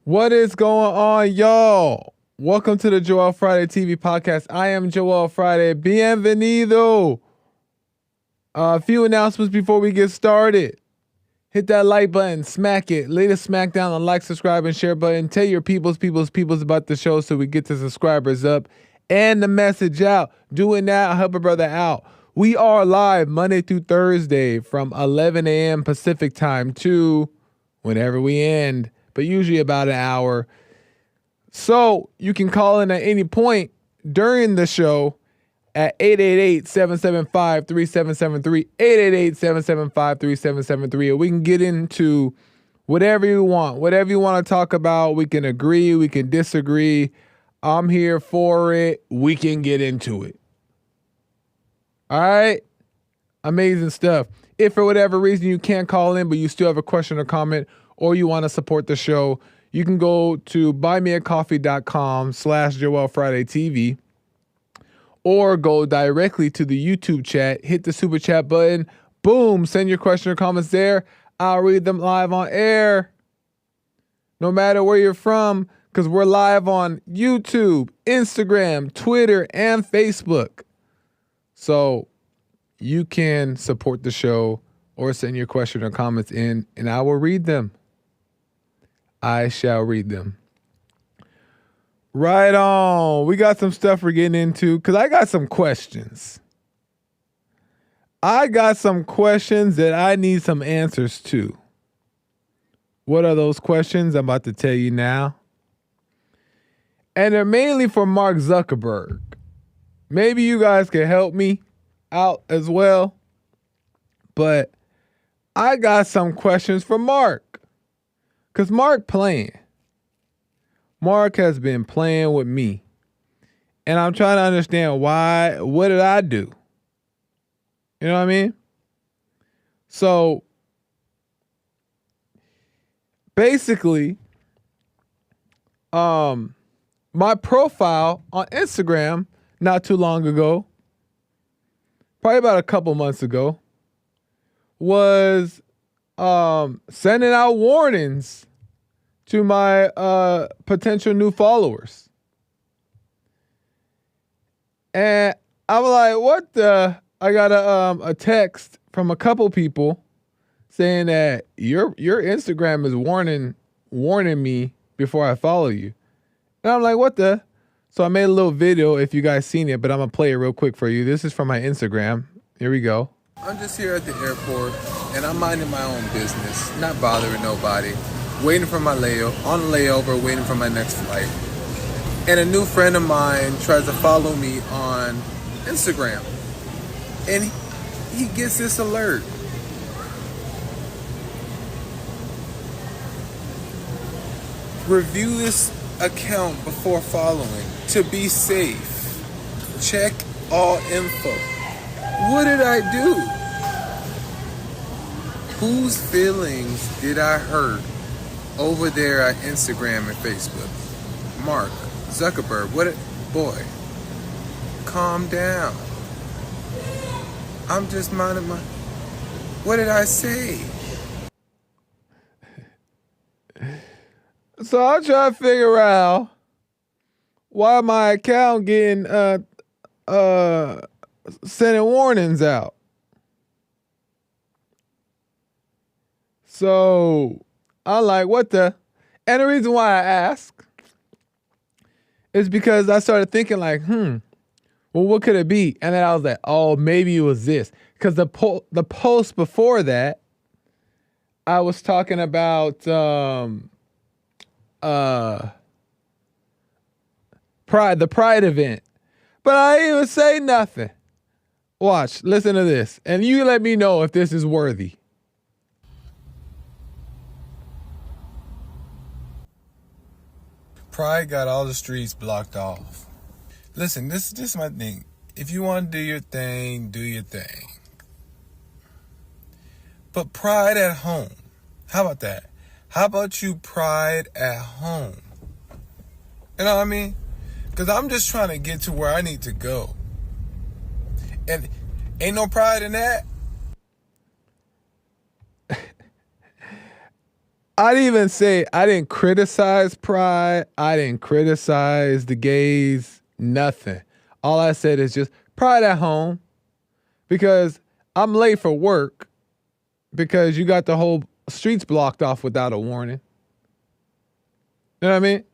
What is going on, y'all? Welcome to the Joel Friday TV podcast. I am Joel Friday. Bienvenido. A few announcements before we get started. Hit that like button, smack it. Lay the smack down on like, subscribe, and share button. Tell your peoples about the show so we get the subscribers up and the message out. Doing that, I'll help a brother out. We are live Monday through Thursday from 11 a.m. Pacific time to whenever we end, but usually about an hour. So you can call in at any point during the show at 888-775-3773, 888-775-3773, and we can get into whatever you want to talk about. We can agree, we can disagree. I'm here for it. We can get into it. All right? Amazing stuff. If for whatever reason you can't call in, but you still have a question or comment, or you want to support the show, you can go to buymeacoffee.com/JoelFridayTV or go directly to the YouTube chat, hit the super chat button, boom, send your question or comments there. I'll read them live on air. No matter where you're from, because we're live on YouTube, Instagram, Twitter, and Facebook. So you can support the show or send your question or comments in, and I will read them. I shall read them. Right on. We got some stuff we're getting into because I got some questions. I got some questions that I need some answers to. What are those questions? I'm about to tell you now. And they're mainly for Mark Zuckerberg. Maybe you guys can help me out as well. But I got some questions for Mark. Because Mark has been playing with me. And I'm trying to understand why. What did I do? You know what I mean? So, basically, my profile on Instagram not too long ago, probably about a couple months ago, was sending out warnings to my potential new followers. And I'm like, what the? I got a text from a couple people saying that your Instagram is warning me before I follow you. And I'm like, what the? So I made a little video if you guys seen it, but I'm going to play it real quick for you. This is from my Instagram. Here we go. I'm just here at the airport, and I'm minding my own business, not bothering nobody, waiting for my layover, waiting for my next flight. And a new friend of mine tries to follow me on Instagram. And he gets this alert. Review this account before following to be safe. Check all info. What did I do? Whose feelings did I hurt over there at Instagram and Facebook? Mark Zuckerberg, boy. calm down. I'm just minding my... What did I say? So I'm trying to figure out why my account getting sending warnings out. So I'm like, what the? And the reason why I ask is because I started thinking like, well, what could it be? And then I was like, oh, maybe it was this. Because the post before that, I was talking about Pride, the Pride event. But I didn't even say nothing. Watch, listen to this. And you let me know if this is worthy. Pride got all the streets blocked off. Listen, this is my thing. If you want to do your thing, do your thing. But pride at home. How about that? How about you pride at home? You know what I mean? Because I'm just trying to get to where I need to go. And ain't no pride in that. I didn't criticize Pride. I didn't criticize the gays. Nothing. All I said is just Pride at home. Because I'm late for work. Because you got the whole streets blocked off without a warning. You know what I mean?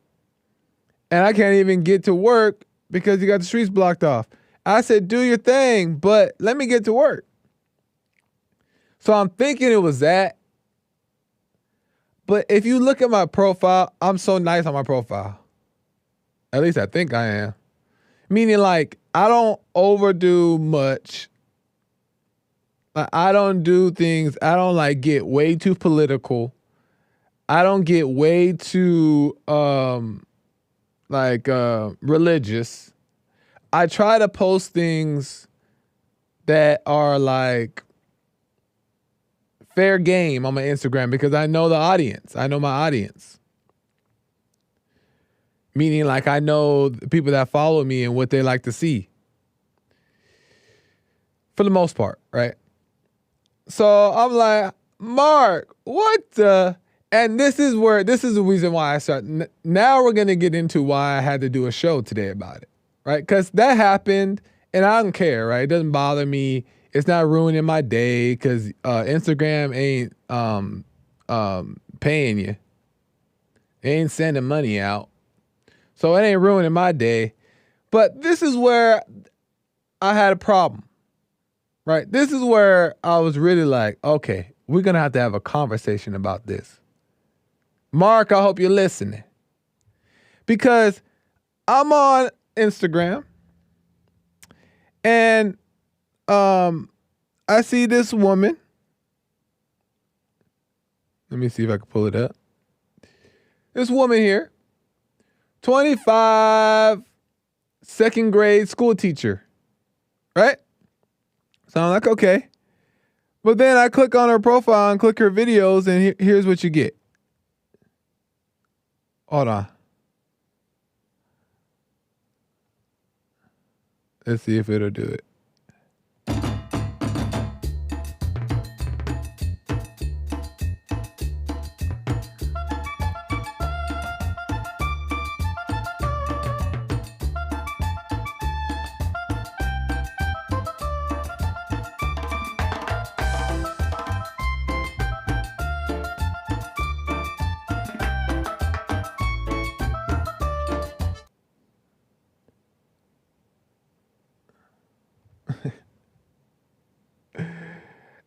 And I can't even get to work because you got the streets blocked off. I said, do your thing, but let me get to work. So I'm thinking it was that. But if you look at my profile, I'm so nice on my profile. At least I think I am. Meaning like, I don't overdo much. Like, I don't do things, I don't like get way too political. I don't get way too religious. I try to post things that are like fair game on my Instagram because I know the audience. I know my audience. Meaning like I know the people that follow me and what they like to see. For the most part, right? So I'm like, Mark, what the? And this is the reason why I started. Now we're going to get into why I had to do a show today about it, right? Because that happened and I don't care, right? It doesn't bother me. It's not ruining my day because Instagram ain't paying you. They ain't sending money out. So it ain't ruining my day. But this is where I had a problem, right? This is where I was really like, okay, we're going to have a conversation about this. Mark, I hope you're listening. Because I'm on Instagram and I see this woman. Let me see if I can pull it up. This woman here, 25, second grade school teacher, right? So I'm like, okay. But then I click on her profile and click her videos and here's what you get. Hold on. Let's see if it'll do it.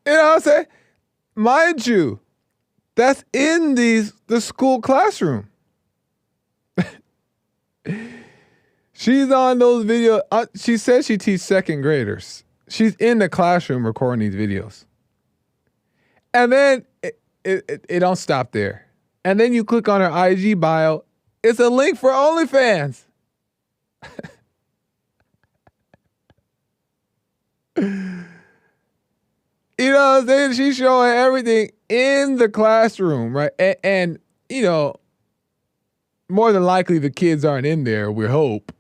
You know what I'm saying? Mind you, that's in the school classroom. She's on those videos. She says she teaches second graders. She's in the classroom recording these videos. And then it don't stop there. And then you click on her IG bio. It's a link for OnlyFans. You know what I'm saying? She's showing everything in the classroom, right? And you know, more than likely the kids aren't in there, we hope.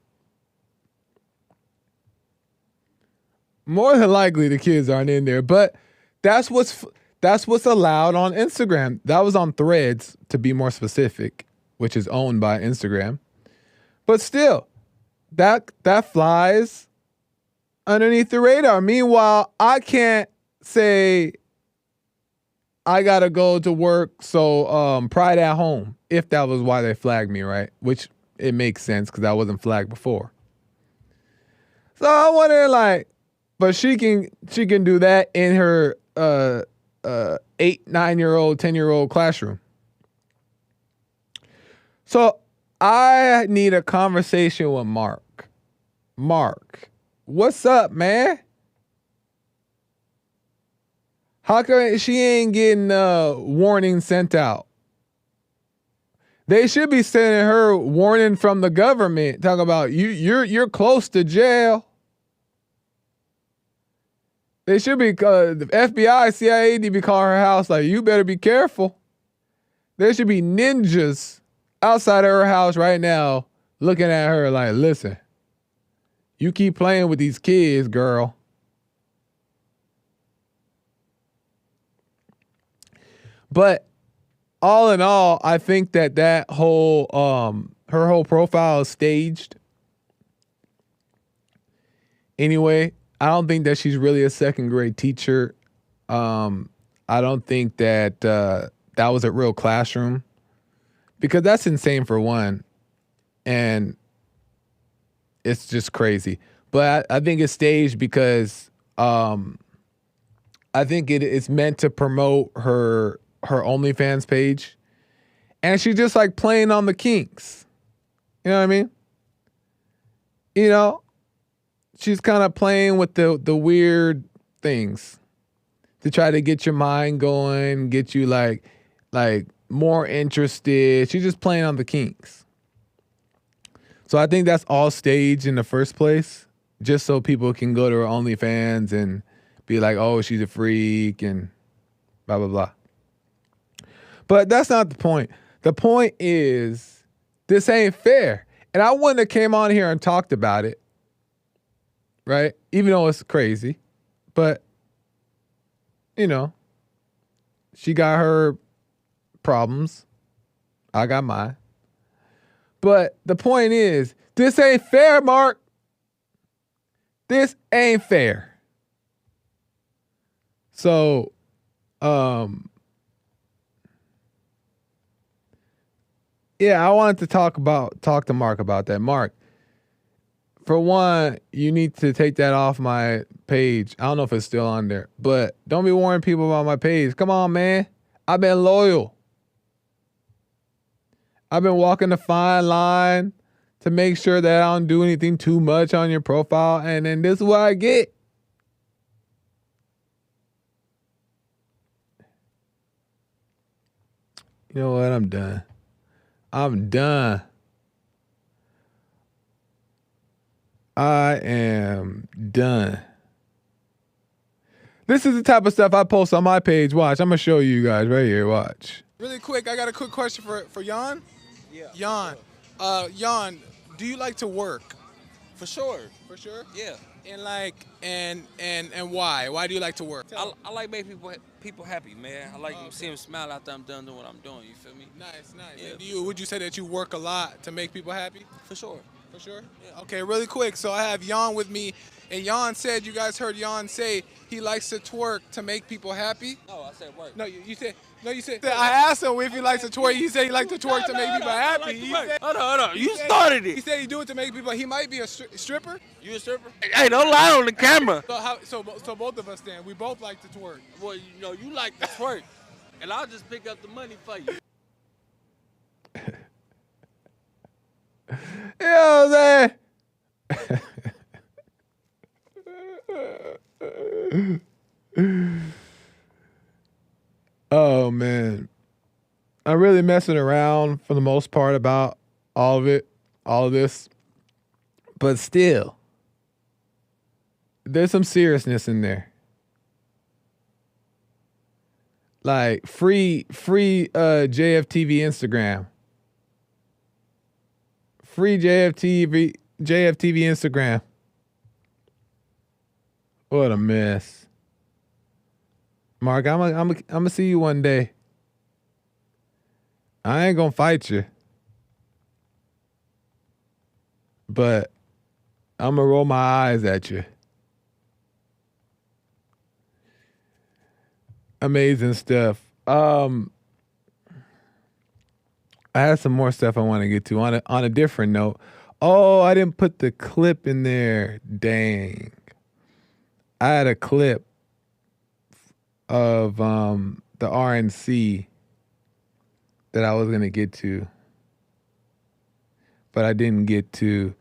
More than likely the kids aren't in there, but that's what's allowed on Instagram. That was on Threads, to be more specific, which is owned by Instagram. But still, that flies underneath the radar. Meanwhile, I can't say I gotta go to work, so Pride at home, if that was why they flagged me, right? Which it makes sense because I wasn't flagged before. So I wonder, like, but she can do that in her 8, 9-year-old, 10-year-old classroom. So I need a conversation with Mark. Mark, what's up, man? How come she ain't getting warning sent out? They should be sending her warning from the government, talking about you're close to jail. They should be the FBI, CIA need to be calling her house like, you better be careful. There should be ninjas outside of her house right now looking at her like, listen, you keep playing with these kids, girl. But all in all, I think that whole her whole profile is staged. Anyway, I don't think that she's really a second grade teacher. I don't think that that was a real classroom, because that's insane for one, and it's just crazy. But I think it's staged because I think it's meant to promote her OnlyFans page, and she's just like playing on the kinks. You know what I mean? You know, she's kind of playing with the weird things to try to get your mind going, get you like more interested. She's just playing on the kinks. So I think that's all staged in the first place, just so people can go to her OnlyFans and be like, oh, she's a freak and blah, blah, blah. But that's not the point. The point is, this ain't fair. And I wouldn't have came on here and talked about it, right? Even though it's crazy. But, you know, she got her problems. I got mine. But the point is, this ain't fair, Mark. This ain't fair. So, yeah, I wanted to talk to Mark about that. Mark, for one, you need to take that off my page. I don't know if it's still on there, but don't be warning people about my page. Come on, man. I've been loyal. I've been walking the fine line to make sure that I don't do anything too much on your profile, and then this is what I get. You know what? I'm done. I'm done. I am done. This is the type of stuff I post on my page. Watch, I'm going to show you guys right here. Watch. Really quick, I got a quick question for Jan. Yeah. Jan, Jan, do you like to work? For sure. For sure? Yeah. And and why? Why do you like to work? I like making people happy, man. I like see them smile after I'm done doing what I'm doing. You feel me? Nice. Yeah. Would you say that you work a lot to make people happy? For sure. For sure? Yeah. Okay, really quick. So I have Jan with me, and Jan said, you guys heard Jan say he likes to twerk to make people happy. No, I said work. No, you said. I asked him if he likes to twerk. He said he likes to twerk to make people happy. Hold on. You started He it. said he do it to make people. He might be a stripper. You a stripper? Hey, don't lie on the camera. So both of us then. We both like to twerk. Well, you know, you like to twerk, and I'll just pick up the money for you. You know what I'm saying? Oh man, I'm really messing around for the most part about all of this, but still, there's some seriousness in there. Like free JFTV Instagram. Free JFTV Instagram. What a mess. Mark, I'm gonna see you one day. I ain't gonna fight you. But I'm gonna roll my eyes at you. Amazing stuff. I had some more stuff I want to get to on a different note. Oh, I didn't put the clip in there. Dang. I had a clip of the RNC that I was gonna get to, but I didn't get to.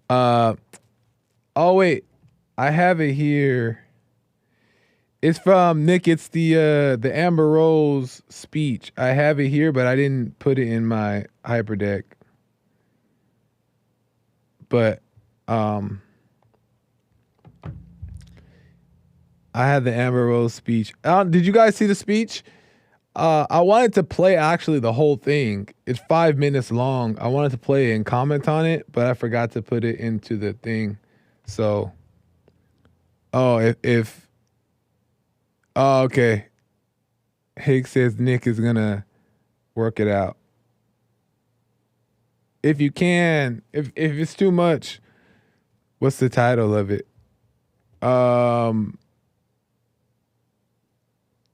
Oh wait, I have it here. It's from Nick. It's the Amber Rose speech. I have it here, but I didn't put it in my hyperdeck. But I had the Amber Rose speech. Did you guys see the speech? I wanted to play actually the whole thing. It's 5 minutes long. I wanted to play and comment on it, but I forgot to put it into the thing. So, oh, oh, okay. Higgs says Nick is gonna work it out. If you can, if it's too much, what's the title of it?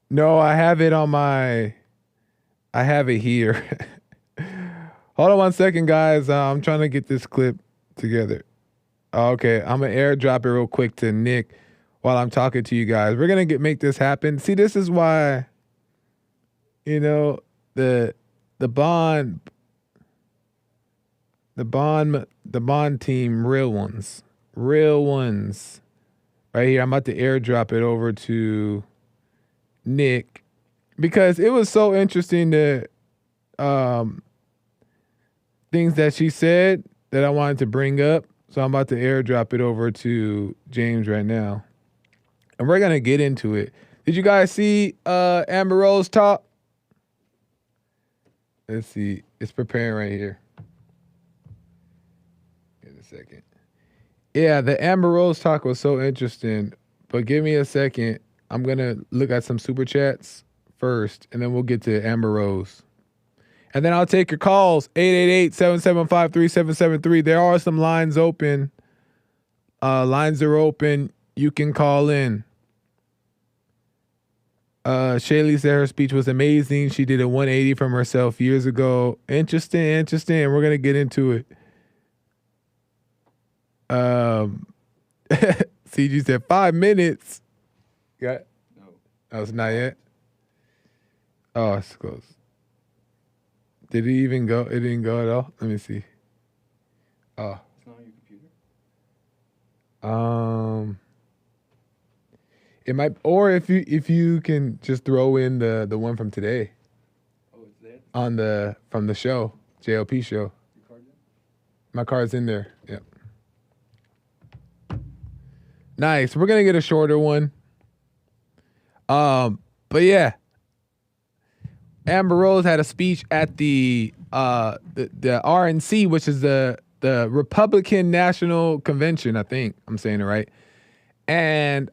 No, I have it here. Hold on one second, guys. I'm trying to get this clip together. Okay, I'm gonna airdrop it real quick to Nick while I'm talking to you guys. We're gonna make this happen. See, this is why, the bond team, real ones, right here. I'm about to airdrop it over to Nick because it was so interesting the things that she said that I wanted to bring up. So I'm about to airdrop it over to James right now. And we're going to get into it. Did you guys see Amber Rose talk? Let's see. It's preparing right here. In a second. Yeah, the Amber Rose talk was so interesting. But give me a second. I'm going to look at some super chats first, and then we'll get to Amber Rose. And then I'll take your calls, 888-775-3773. There are some lines open. Lines are open. You can call in. Shaylee said her speech was amazing. She did a 180 from herself years ago. Interesting. We're going to get into it. CG said 5 minutes. Got it? No. Oh, it's not yet? Oh, it's close. Did it even go? It didn't go at all? Let me see. Oh. It's not on your computer? It might, or if you can just throw in the one from today. Oh, it's there? From the show, JLP show. Your card's in? My card's in there. Yep. Nice. We're gonna get a shorter one. But yeah, Amber Rose had a speech at the RNC, which is the Republican National Convention. I think I'm saying it right. And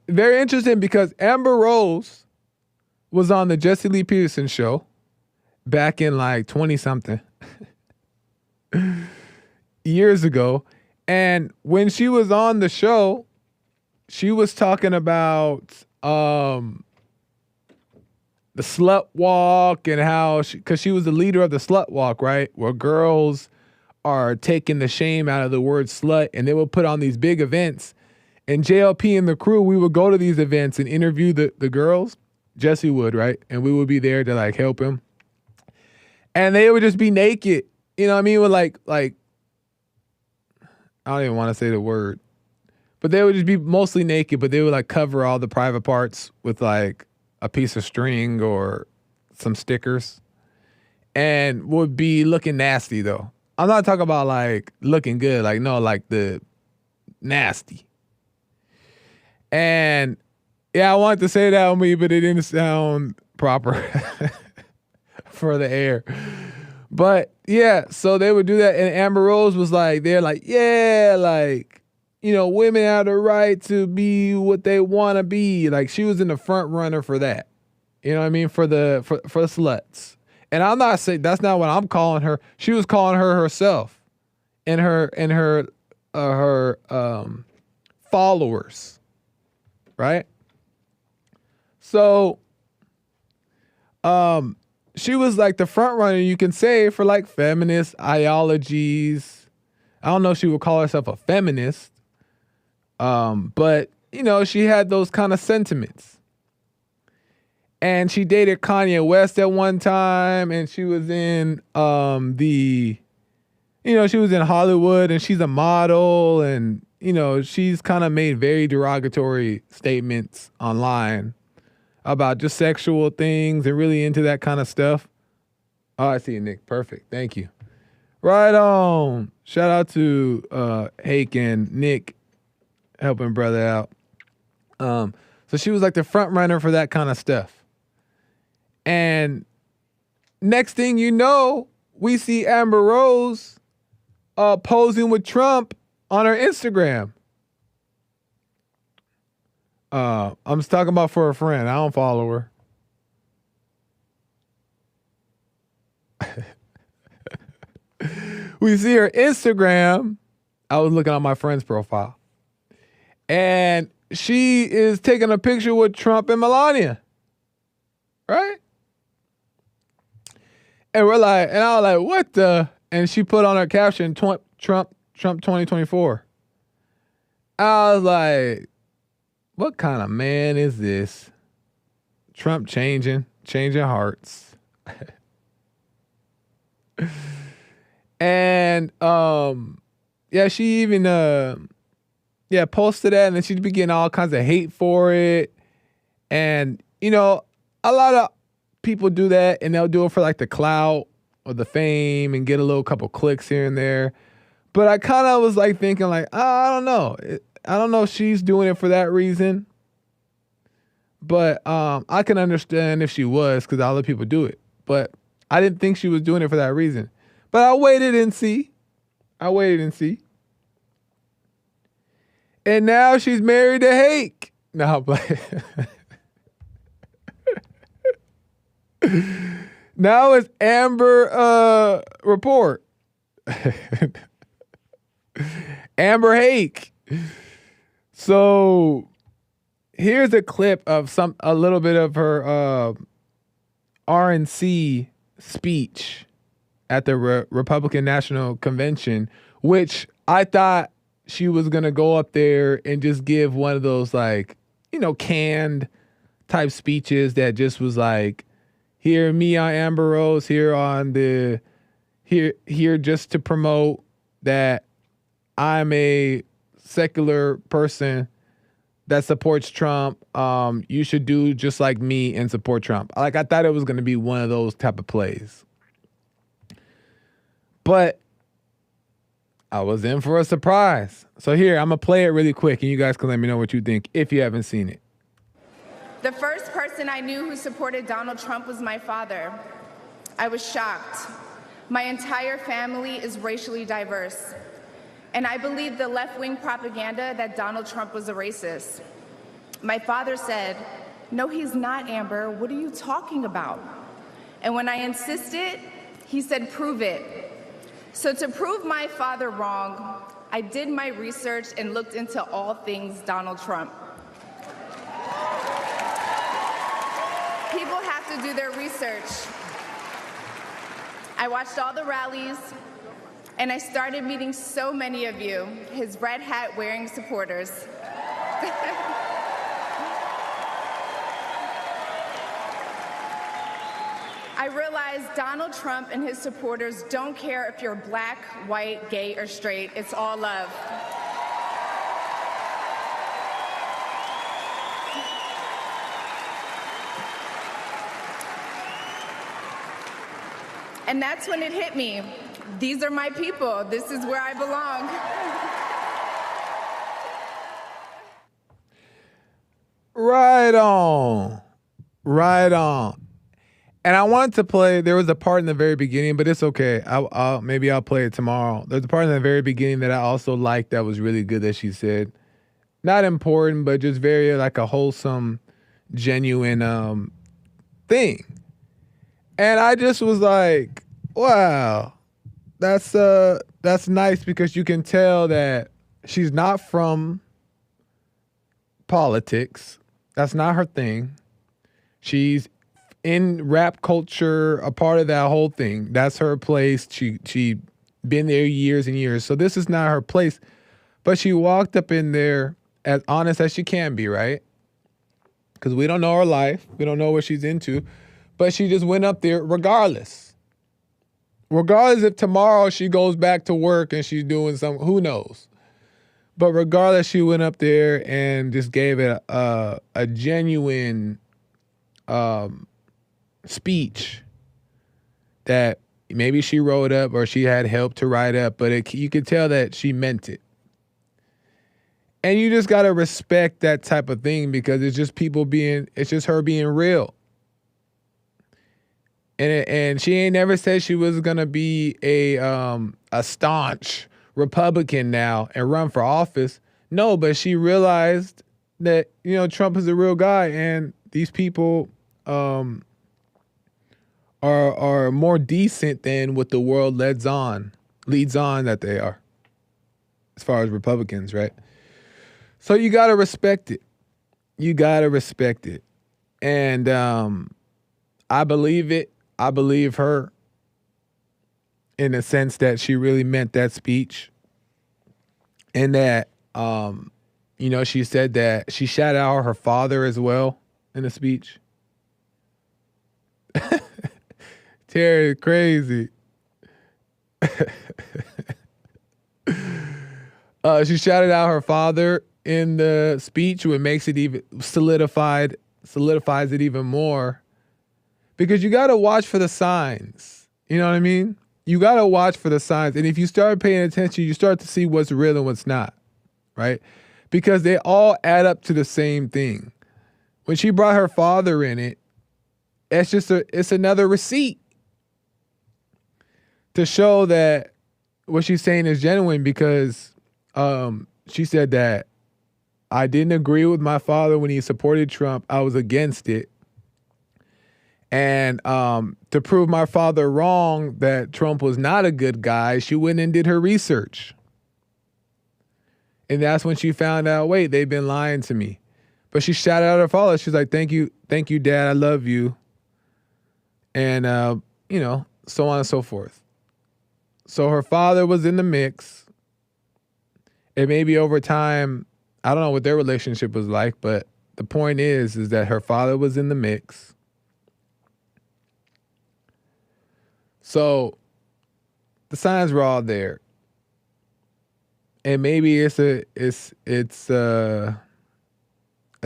very interesting because Amber Rose was on the Jesse Lee Peterson show back in like 20-something years ago. And when she was on the show, she was talking about the slut walk and how because she was the leader of the slut walk, right? Where girls are taking the shame out of the word slut, and they will put on these big events. And JLP and the crew, we would go to these events and interview the girls. Jesse would, right? And we would be there to like help him. And they would just be naked. You know what I mean? With like I don't even want to say the word. But they would just be mostly naked, but they would like cover all the private parts with like a piece of string or some stickers. And would be looking nasty though. I'm not talking about like looking good. Like no, like the nasty. And yeah, I wanted to say that on me, but it didn't sound proper for the air. But yeah, so they would do that. And Amber Rose was like, they're like, yeah, like, women have the right to be what they want to be. Like she was in the front runner for that. You know what I mean? For the sluts. And I'm not saying that's not what I'm calling her. She was calling her herself and her followers. Right? So she was like the front runner, you can say, for like feminist ideologies. I don't know if she would call herself a feminist. But she had those kind of sentiments. And she dated Kanye West at one time, and she was in she was in Hollywood, and she's a model, and she's kind of made very derogatory statements online about just sexual things and really into that kind of stuff. Oh, I see you, Nick. Perfect. Thank you. Right on. Shout out to Hake and Nick helping brother out. So she was like the front runner for that kind of stuff. And next thing you know, we see Amber Rose posing with Trump on her Instagram. I'm just talking about for a friend. I don't follow her. We see her Instagram. I was looking at my friend's profile. And she is taking a picture with Trump and Melania. Right? And I was like, what the? And she put on her caption, Trump 2024. I was like, what kind of man is this? Trump changing hearts. And she even posted that, and then she'd be getting all kinds of hate for it. And a lot of people do that, and they'll do it for like the clout or the fame and get a little couple clicks here and there. But I kind of was like thinking like, I don't know. I don't know if she's doing it for that reason. But I can understand if she was, because other people do it. But I didn't think she was doing it for that reason. But I waited and see. And now she's married to Hake. No, I'm playing. Now it's Amber Report. Amber Hake. So here's a clip of a little bit of her RNC speech at the Republican National Convention, which I thought she was going to go up there and just give one of those like, canned type speeches that just was like, here me on Amber Rose, here just to promote that I'm a secular person that supports Trump. You should do just like me and support Trump. Like, I thought it was going to be one of those type of plays. But I was in for a surprise. So here, I'm going to play it really quick, and you guys can let me know what you think if you haven't seen it. The first person I knew who supported Donald Trump was my father. I was shocked. My entire family is racially diverse. And I believed the left-wing propaganda that Donald Trump was a racist. My father said, "No, he's not, Amber. What are you talking about?" And when I insisted, he said, "Prove it." So to prove my father wrong, I did my research and looked into all things Donald Trump. People have to do their research. I watched all the rallies, and I started meeting so many of you, his red hat wearing supporters. I realized Donald Trump and his supporters don't care if you're black, white, gay, or straight. It's all love. And that's when it hit me. These are my people. This is where I belong. Right on. Right on. And I wanted to play. There was a part in the very beginning, but it's okay. Maybe I'll play it tomorrow. There's a part in the very beginning that I also liked that was really good that she said. Not important, but just very like a wholesome, genuine thing. And I just was like, wow, that's nice because you can tell that she's not from politics. That's not her thing. She's in rap culture, a part of that whole thing. That's her place. She been there years and years. So this is not her place. But she walked up in there as honest as she can be, right? Because we don't know her life. We don't know what she's into. But she just went up there regardless. Regardless if tomorrow she goes back to work and she's doing something, who knows? But regardless, she went up there and just gave it a genuine speech that maybe she wrote up or she had help to write up, but you could tell that she meant it. And you just got to respect that type of thing because it's just it's just her being real. And she ain't never said she was going to be a staunch Republican now and run for office. No, but she realized that, Trump is a real guy and these people are more decent than what the world leads on that they are, as far as Republicans, right? So you got to respect it. You got to respect it. And I believe it. I believe her in the sense that she really meant that speech. And that, she said that she shouted out her father as well in the speech. Terry is crazy. She shouted out her father in the speech, which makes it even solidifies it even more. Because you got to watch for the signs. You know what I mean? You got to watch for the signs. And if you start paying attention, you start to see what's real and what's not, right? Because they all add up to the same thing. When she brought her father in it, it's another receipt to show that what she's saying is genuine because she said that I didn't agree with my father when he supported Trump. I was against it. And to prove my father wrong that Trump was not a good guy, she went and did her research. And that's when she found out, wait, they've been lying to me. But she shouted out her father. She's like, thank you, Dad, I love you. And, so on and so forth. So her father was in the mix. And maybe over time, I don't know what their relationship was like, but the point is that her father was in the mix. So the signs were all there. And maybe it's a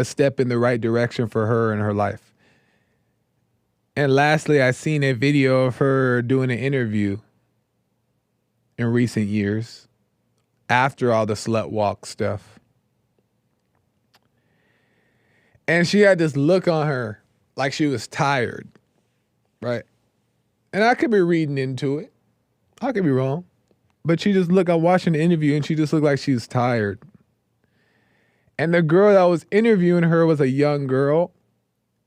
step in the right direction for her in her life. And lastly, I seen a video of her doing an interview in recent years after all the slut walk stuff. And she had this look on her like she was tired, right? And I could be reading into it. I could be wrong. But I'm watching the interview and she just looked like she was tired. And the girl that was interviewing her was a young girl.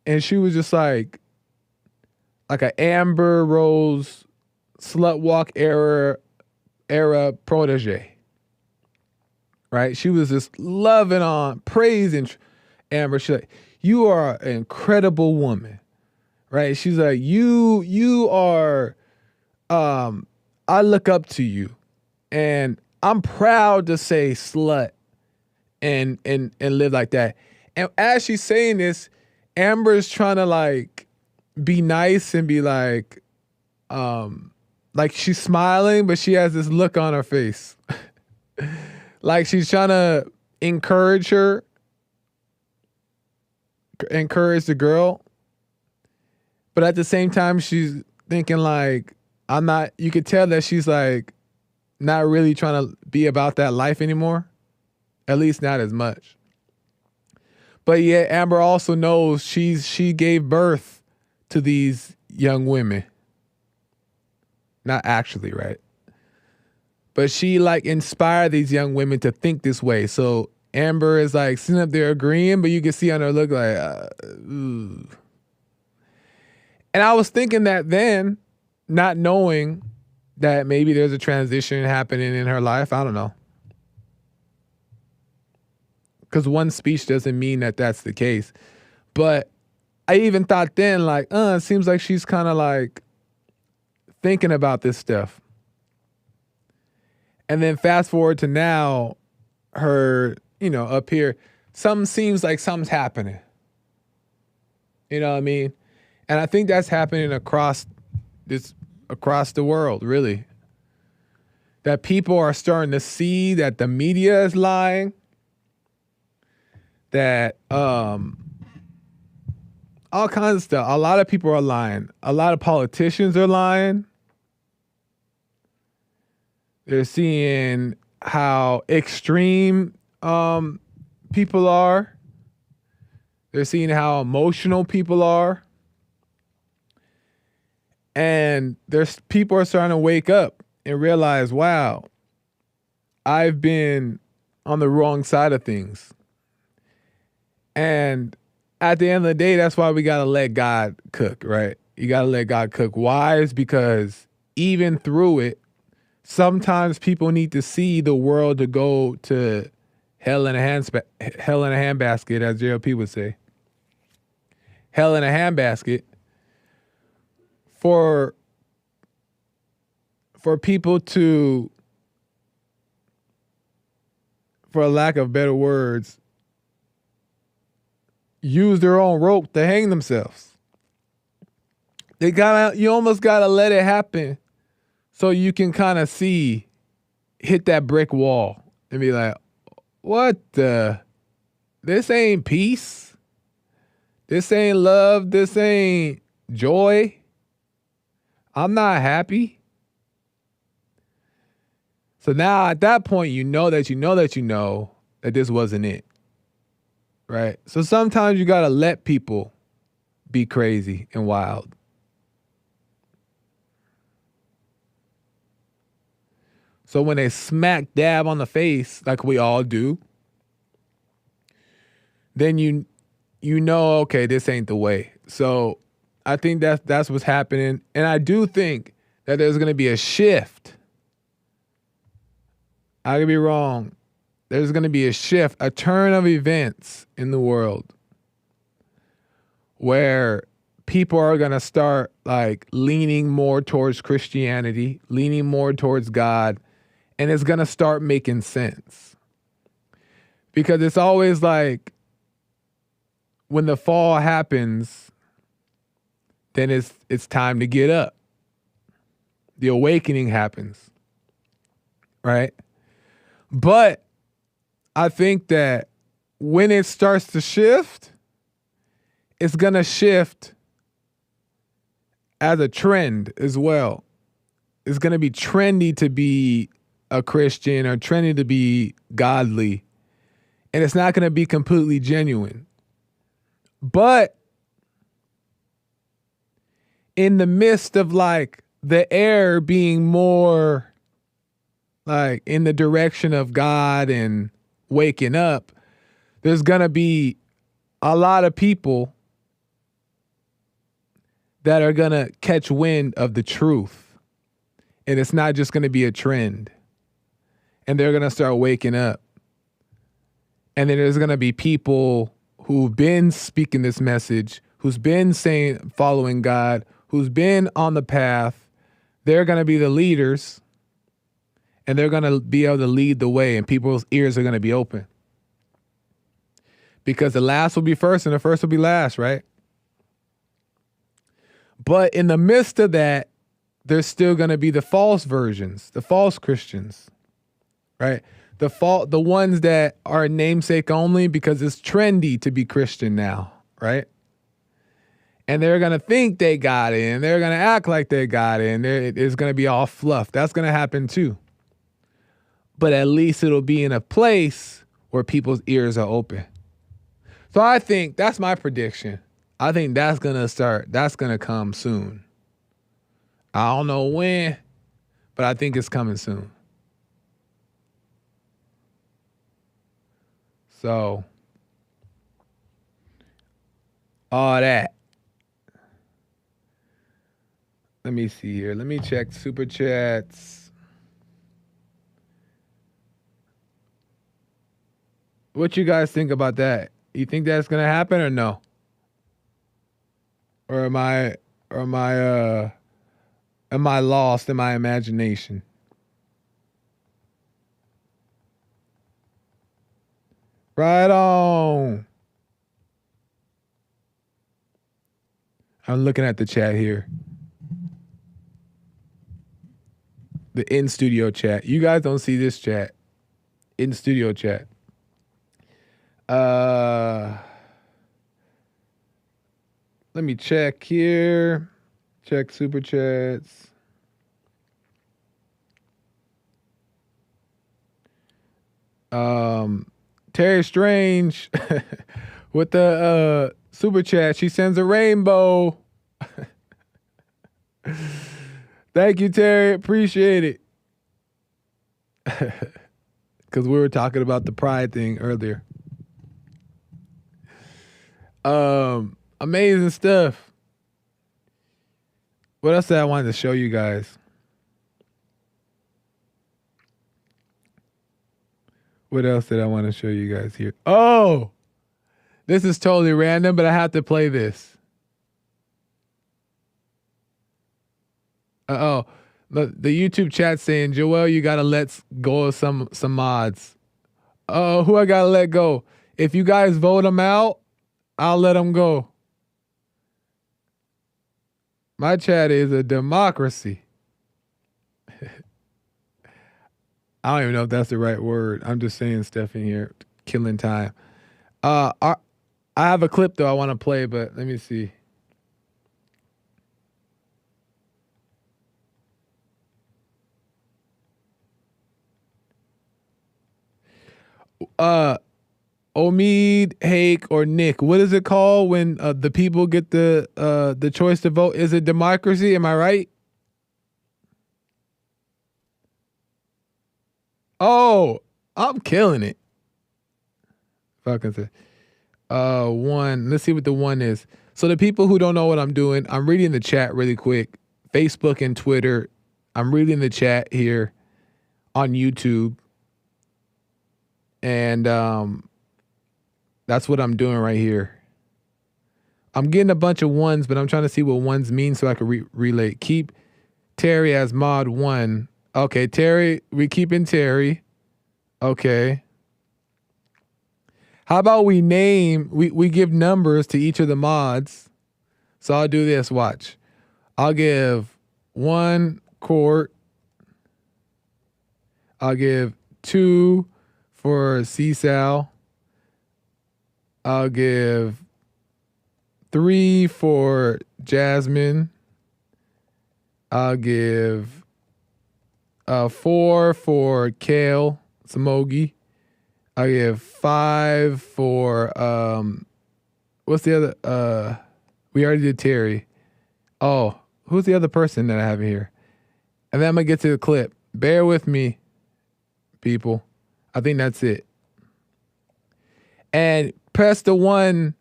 And she was just like an Amber Rose slut walk era protege. Right? She was just loving on, praising Amber. She's like, you are an incredible woman. Right? She's like, you are, I look up to you. And I'm proud to say slut and live like that. And as she's saying this, Amber's trying to be nice and be like she's smiling, but she has this look on her face. Like she's trying to encourage the girl. But at the same time, she's thinking you could tell that she's not really trying to be about that life anymore. At least not as much. But yeah, Amber also knows she gave birth to these young women. Not actually, right? But she like inspired these young women to think this way. So Amber is like sitting up there agreeing, but you can see on her look like, ooh. And I was thinking that then, not knowing that maybe there's a transition happening in her life. I don't know. Because one speech doesn't mean that that's the case. But I even thought then, like, it seems like she's kind of like thinking about this stuff. And then fast forward to now, her, up here, something seems like something's happening. You know what I mean? And I think that's happening across the world, really. That people are starting to see that the media is lying. That all kinds of stuff. A lot of people are lying. A lot of politicians are lying. They're seeing how extreme people are. They're seeing how emotional people are. And people are starting to wake up and realize, wow, I've been on the wrong side of things. And at the end of the day, that's why we got to let God cook, right? You got to let God cook. Why? Is because even through it, sometimes people need to see the world to go to hell in a handbasket, as JLP would say. Hell in a handbasket for people to, for lack of better words, use their own rope to hang themselves. You almost gotta let it happen so you can kind of hit that brick wall and be like, this ain't peace. This ain't love. This ain't joy. I'm not happy. So now at that point, you know that this wasn't it. Right? So sometimes you got to let people be crazy and wild. So when they smack dab on the face, like we all do, then you know, okay, this ain't the way. So I think that's what's happening. And I do think that there's going to be a shift. I could be wrong. There's going to be a shift, a turn of events in the world where people are going to start like leaning more towards Christianity, leaning more towards God, and it's going to start making sense. Because it's always like when the fall happens, then it's time to get up. The awakening happens. Right? But I think that when it starts to shift, it's going to shift as a trend as well. It's going to be trendy to be a Christian or trendy to be godly. And it's not going to be completely genuine. But in the midst of like the air being more like in the direction of God and waking up, there's going to be a lot of people that are going to catch wind of the truth. And it's not just going to be a trend. And they're going to start waking up. And then there's going to be people who've been speaking this message, who's been following God, who's been on the path. They're going to be the leaders. And they're going to be able to lead the way, and people's ears are going to be open. Because the last will be first and the first will be last, right? But in the midst of that, there's still going to be the false versions, the false Christians, right? The ones that are namesake only because it's trendy to be Christian now, right? And they're going to think they got it, and they're going to act like they got it, and it's going to be all fluff. That's going to happen too. But at least it'll be in a place where people's ears are open. So I think that's my prediction. I think that's gonna come soon. I don't know when, but I think it's coming soon. So, all that. Let me see here. Let me check super chats. What you guys think about that? You think that's gonna happen or no? Or am I lost in my imagination? Right on. I'm looking at the chat here. The in-studio chat. You guys don't see this chat. In-studio chat. Let me check here. Check super chats. Terry Strange with the super chat. She sends a rainbow. Thank you, Terry. Appreciate it. Because we were talking about the pride thing earlier. Amazing stuff. What else did I wanted to show you guys? What else did I want to show you guys here? Oh, this is totally random, but I have to play this. The YouTube chat saying, Joel, you gotta let go of some mods. Oh, who I gotta let go? If you guys vote them out, I'll let them go. My chat is a democracy. I don't even know if that's the right word. I'm just saying stuff in here, killing time. I have a clip though I want to play, but let me see. Omid, Hake, or Nick. What is it called when the people get the choice to vote? Is it democracy? Am I right? Oh, I'm killing it. Fucking say. One. Let's see what the one is. So the people who don't know what I'm doing, I'm reading the chat really quick. Facebook and Twitter. I'm reading the chat here on YouTube. And that's what I'm doing right here. I'm getting a bunch of ones, but I'm trying to see what ones mean so I can relate. Keep Terry as mod 1. Okay, Terry, we keeping Terry. Okay. How about we give numbers to each of the mods. So I'll do this, watch. I'll give 1 Court. I'll give 2 for CSAL. I'll give 3 for Jasmine. I'll give 4 for Kale Samogi. I'll give 5 for what's the other? We already did Terry. Oh, who's the other person that I have here? And then I'm gonna get to the clip. Bear with me, people. I think that's it. And press the one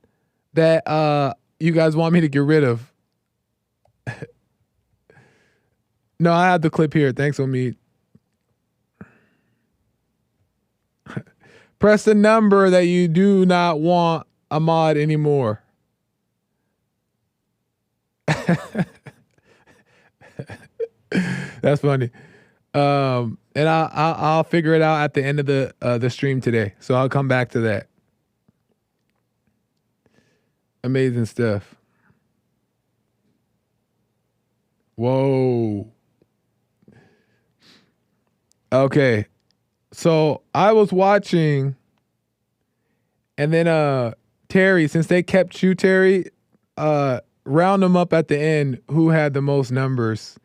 that you guys want me to get rid of. No, I have the clip here. Thanks, Omid. Press the number that you do not want a mod anymore. That's funny. And I'll figure it out at the end of the stream today. So I'll come back to that. Amazing stuff. Whoa. Okay. So I was watching, and then Terry, since they kept you, Terry, round them up at the end who had the most numbers.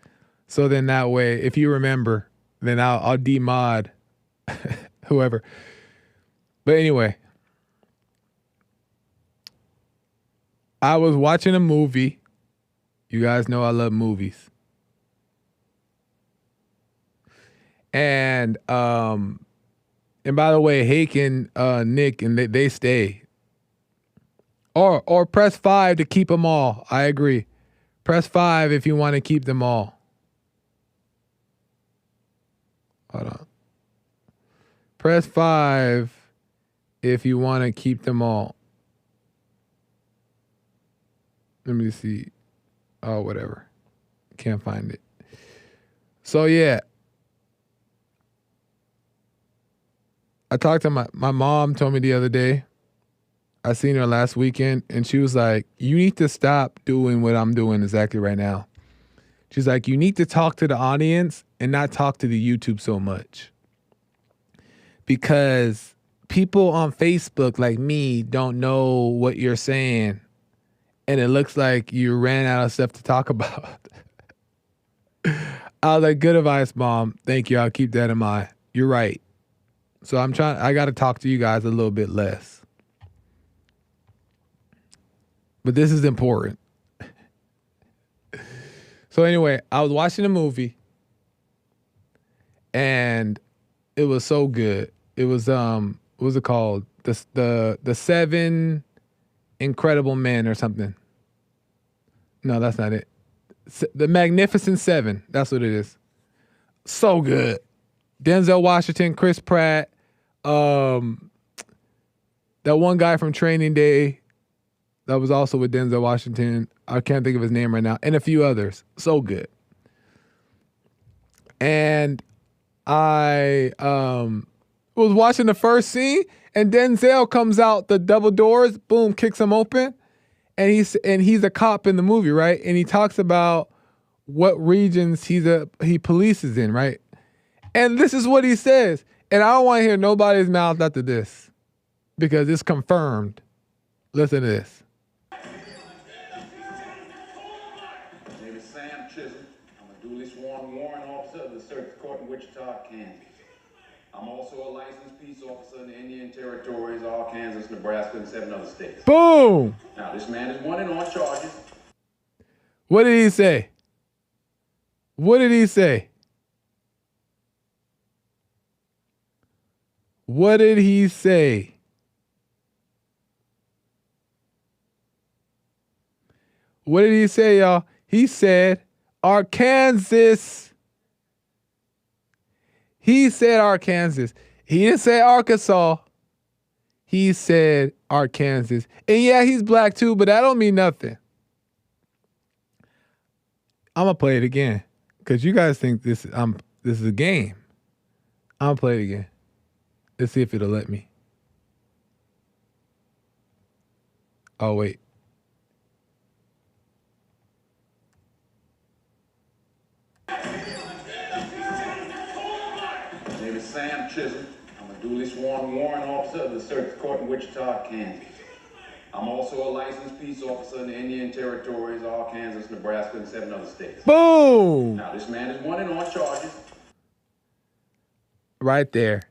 So then that way, if you remember, then I'll demod whoever. But anyway. I was watching a movie. You guys know I love movies. And by the way, Hake and Nick, and they stay. Or press 5 to keep them all. I agree. Press 5 if you want to keep them all. Hold on. Press 5 if you want to keep them all. Let me see. Oh, whatever. Can't find it. So, yeah. I talked to my mom told me the other day. I seen her last weekend, and she was like, you need to stop doing what I'm doing exactly right now. She's like, you need to talk to the audience and not talk to the YouTube so much. Because people on Facebook like me don't know what you're saying. And it looks like you ran out of stuff to talk about. I was like, good advice, Mom. Thank you. I'll keep that in mind. You're right. So I got to talk to you guys a little bit less. But this is important. So anyway, I was watching a movie and it was so good. It was what was it called? The 7 Incredible Men or something. No, that's not it. The Magnificent 7. That's what it is. So good. Denzel Washington, Chris Pratt, that one guy from Training Day that was also with Denzel Washington. I can't think of his name right now. And a few others. So good. And I was watching the first scene, and Denzel comes out the double doors, boom, kicks them open. And he's a cop in the movie, right? And he talks about what regions he polices in, right? And this is what he says. And I don't want to hear nobody's mouth after this because it's confirmed. Listen to this. I'm a duly sworn warrant officer of the Circuit Court in Wichita, Kansas. I'm also a licensed peace officer in the Indian Territories, Arkansas, Nebraska, and 7 other states. Boom! Now, this man is wanted on charges. What did he say? What did he say? What did he say? What did he say, y'all? He said, Arkansas. He said Arkansas. He didn't say Arkansas. He said Arkansas. And yeah, he's black too, but that don't mean nothing. I'm going to play it again because you guys think this is a game. I'm going to play it again. Let's see if it'll let me. Oh, wait. Sam Chisholm. I'm a duly sworn warrant officer of the Circuit Court in Wichita, Kansas. I'm also a licensed peace officer in the Indian Territories, Arkansas, Nebraska, and 7 other states. Boom! Now, this man is wanted on charges. Right there.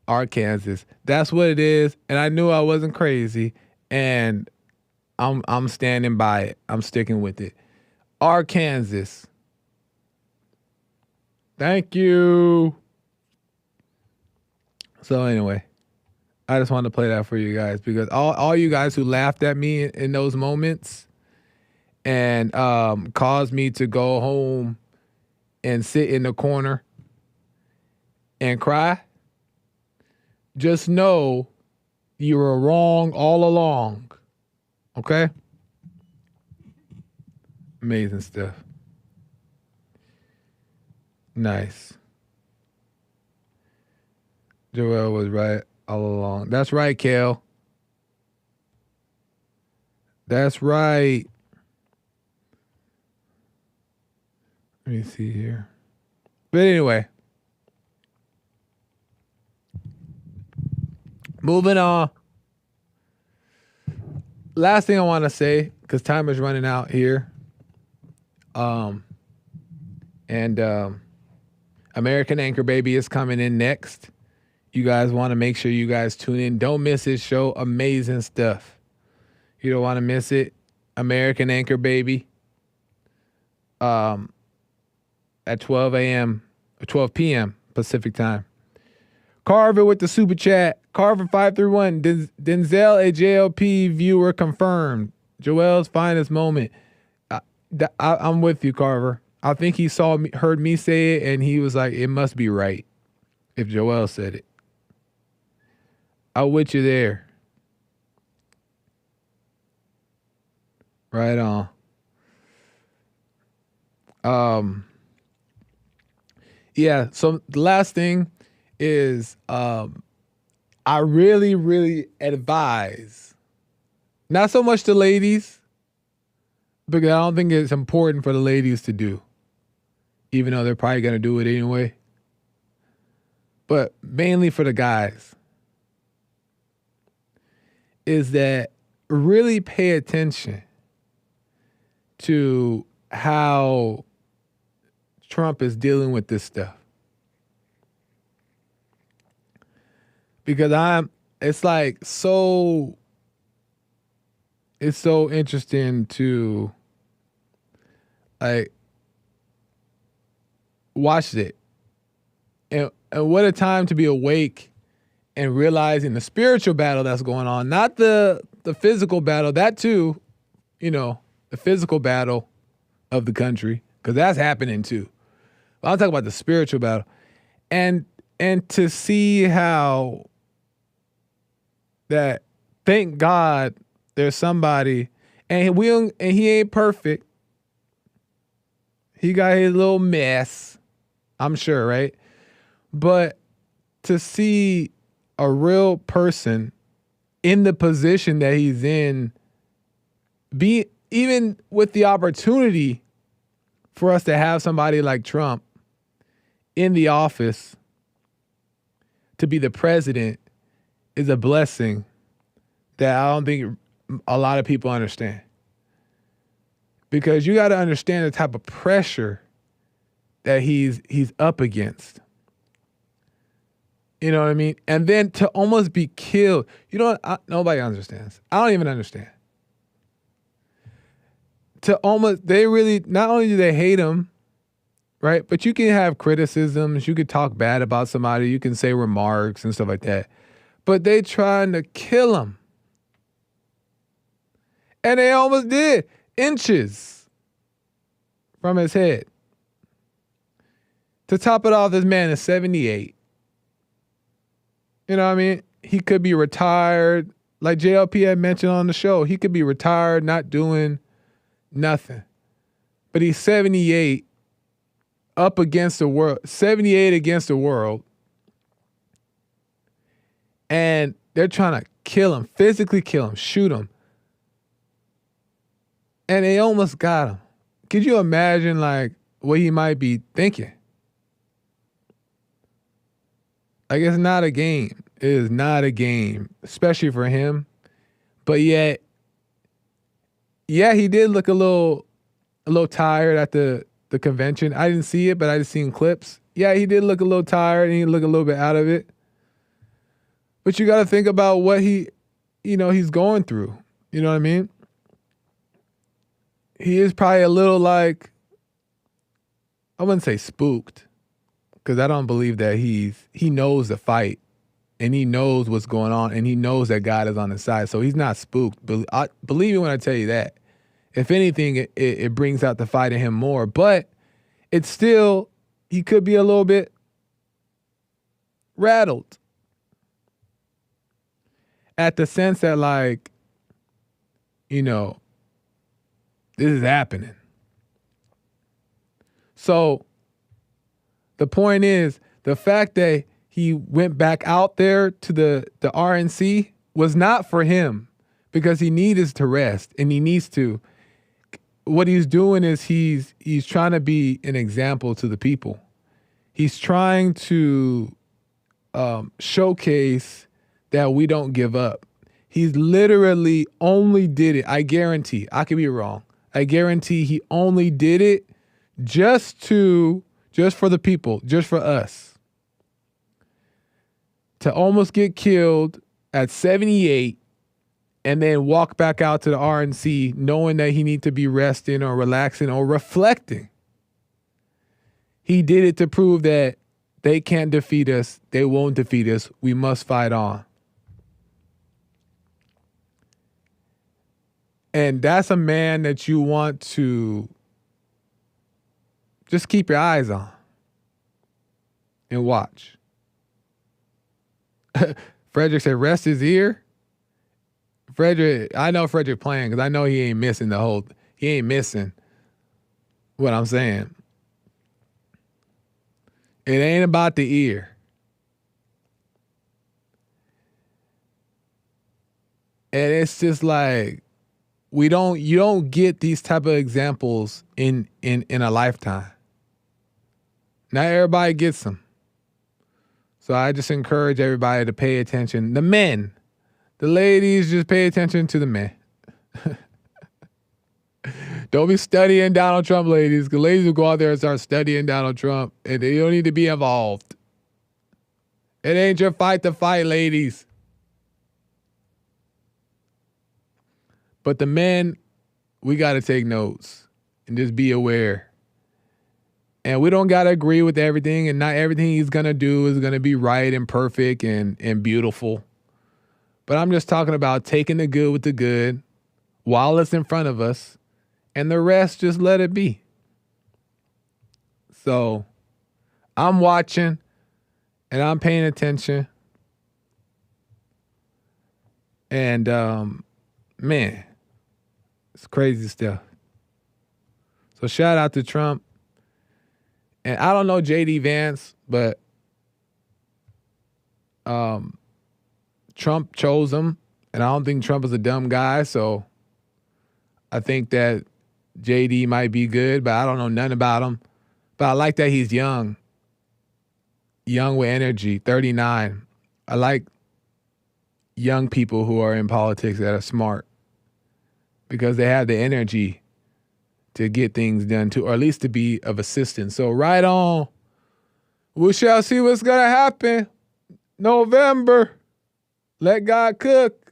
Arkansas. That's what it is. And I knew I wasn't crazy. And I'm standing by it. I'm sticking with it. Arkansas. Thank you. So anyway, I just wanted to play that for you guys because all you guys who laughed at me in those moments and caused me to go home and sit in the corner and cry, just know you were wrong all along. Okay? Amazing stuff. Nice. Joel was right all along. That's right, Kel. That's right. Let me see here. But anyway. Moving on. Last thing I want to say, because time is running out here. American Anchor Baby is coming in next. You guys want to make sure you guys tune in. Don't miss his show. Amazing stuff. You don't want to miss it. American Anchor Baby. At 12 a.m. or 12 p.m. Pacific time. Carver with the super chat. Carver 531. Denzel, a JLP viewer, confirmed. Joel's finest moment. I'm with you, Carver. I think he heard me say it, and he was like, it must be right if Joel said it. I'm with you there. Right on. Yeah, so the last thing is I really, really advise, not so much the ladies, because I don't think it's important for the ladies to do, even though they're probably going to do it anyway, but mainly for the guys, is that really pay attention to how Trump is dealing with this stuff. Because it's so interesting to watch it. And what a time to be awake and realizing the spiritual battle that's going on, not the physical battle, that too, the physical battle of the country, because that's happening too. But I'm talking about the spiritual battle. And to see how that, thank God there's somebody, and he ain't perfect. He got his little mess, I'm sure, right? But to see a real person in the position that he's in, be even with the opportunity for us to have somebody like Trump in the office to be the president, is a blessing that I don't think a lot of people understand. Because you got to understand the type of pressure that he's up against. You know what I mean? And then to almost be killed. Nobody understands. I don't even understand. They really, not only do they hate him, right? But you can have criticisms. You could talk bad about somebody. You can say remarks and stuff like that. But they trying to kill him. And they almost did. Inches from his head. To top it off, this man is 78. You know what I mean? He could be retired. Like JLP had mentioned on the show, he could be retired, not doing nothing. But he's 78 up against the world. 78 against the world. And they're trying to kill him, physically kill him, shoot him. And they almost got him. Could you imagine what he might be thinking? It's not a game. It is not a game, especially for him. But yet, yeah, he did look a little tired at the convention. I didn't see it, but I just seen clips. Yeah, he did look a little tired and he looked a little bit out of it. But you got to think about what he's going through. You know what I mean? He is probably a little I wouldn't say spooked, because I don't believe that he knows the fight and he knows what's going on and he knows that God is on his side. So he's not spooked. Believe me when I tell you that. If anything, it brings out the fight in him more. But it's still, he could be a little bit rattled at the sense that this is happening. So the point is, the fact that he went back out there to the RNC was not for him, because he needs to rest and he needs to. What he's doing is he's trying to be an example to the people. He's trying to showcase that we don't give up. He's literally only did it. I guarantee, I could be wrong. I guarantee he only did it just for the people, just for us. To almost get killed at 78 and then walk back out to the RNC knowing that he need to be resting or relaxing or reflecting. He did it to prove that they can't defeat us. They won't defeat us. We must fight on. And that's a man that you want to just keep your eyes on and watch. Frederick said, rest his ear. Frederick, I know Frederick playing because I know he ain't missing he ain't missing what I'm saying. It ain't about the ear. And it's just like, you don't get these type of examples in a lifetime. Not everybody gets them. So I just encourage everybody to pay attention. The men, the ladies, just pay attention to the men. Don't be studying Donald Trump, ladies, because ladies will go out there and start studying Donald Trump, and they don't need to be involved. It ain't your fight to fight, ladies. But the men, we got to take notes and just be aware. And we don't got to agree with everything, and not everything he's going to do is going to be right and perfect and beautiful. But I'm just talking about taking the good with the good while it's in front of us, and the rest, just let it be. So I'm watching, and I'm paying attention. And, man, it's crazy stuff. So shout out to Trump. And I don't know J.D. Vance, but Trump chose him. And I don't think Trump is a dumb guy. So I think that J.D. might be good, but I don't know nothing about him. But I like that he's young. Young with energy, 39. I like young people who are in politics that are smart because they have the energy to get things done too, or at least to be of assistance. So right on. We shall see what's going to happen. November. Let God cook.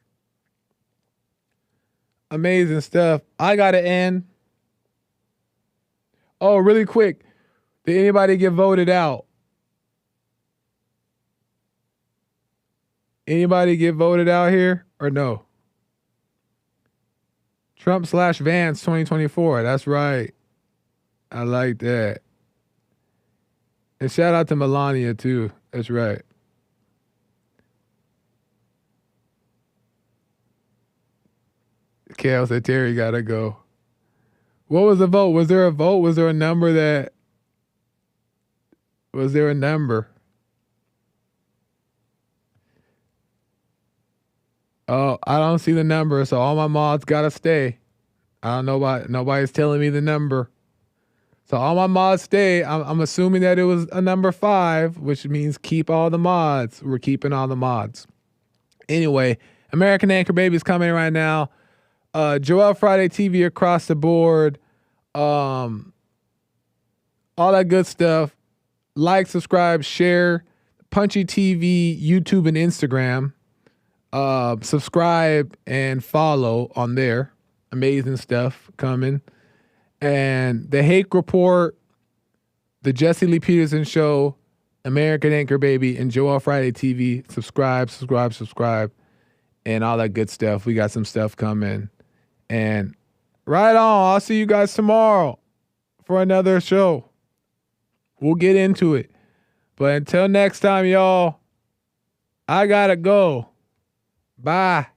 Amazing stuff. I got to end. Oh, really quick. Did anybody get voted out? Anybody get voted out here or no? Trump/Vance 2024. That's right. I like that. And shout out to Melania too. That's right. Kale said Terry gotta go. What was the vote? Was there a vote? Was there a number that... Was there a number? Oh, I don't see the number, so all my mods gotta stay. I don't know why nobody's telling me the number. So all my mods stay. I'm assuming that it was a number 5, which means keep all the mods. We're keeping all the mods. Anyway, American Anchor Baby is coming right now. Joel Friday TV across the board. All that good stuff. Like, subscribe, share. Punchy TV, YouTube, and Instagram. Subscribe and follow on there. Amazing stuff coming. And the Hake Report, the Jesse Lee Peterson Show, American Anchor Baby, and Joel Friday TV. Subscribe, and all that good stuff. We got some stuff coming. And right on. I'll see you guys tomorrow for another show. We'll get into it. But until next time, y'all, I gotta go. Bye.